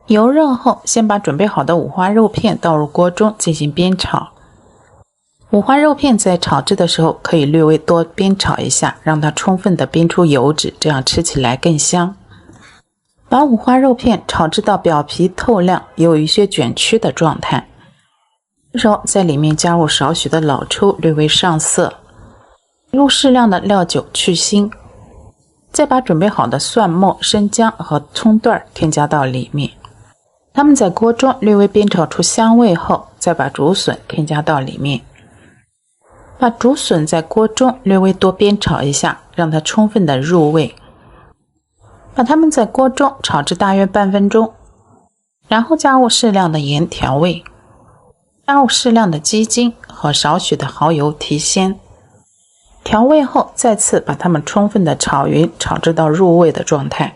油热后，先把准备好的五花肉片倒入锅中进行煸炒。五花肉片在炒制的时候可以略微多煸炒一下，让它充分的煸出油脂，这样吃起来更香。把五花肉片炒制到表皮透亮，有一些卷曲的状态。这时候在里面加入少许的老抽，略微上色，入适量的料酒去腥，再把准备好的蒜末、生姜和葱段添加到里面。它们在锅中略微煸炒出香味后，再把竹笋添加到里面。把竹笋在锅中略微多煸炒一下，让它充分的入味。把它们在锅中炒至大约半分钟，然后加入适量的盐调味，加入适量的鸡精和少许的蚝油提鲜。调味后，再次把它们充分的炒匀，炒至到入味的状态。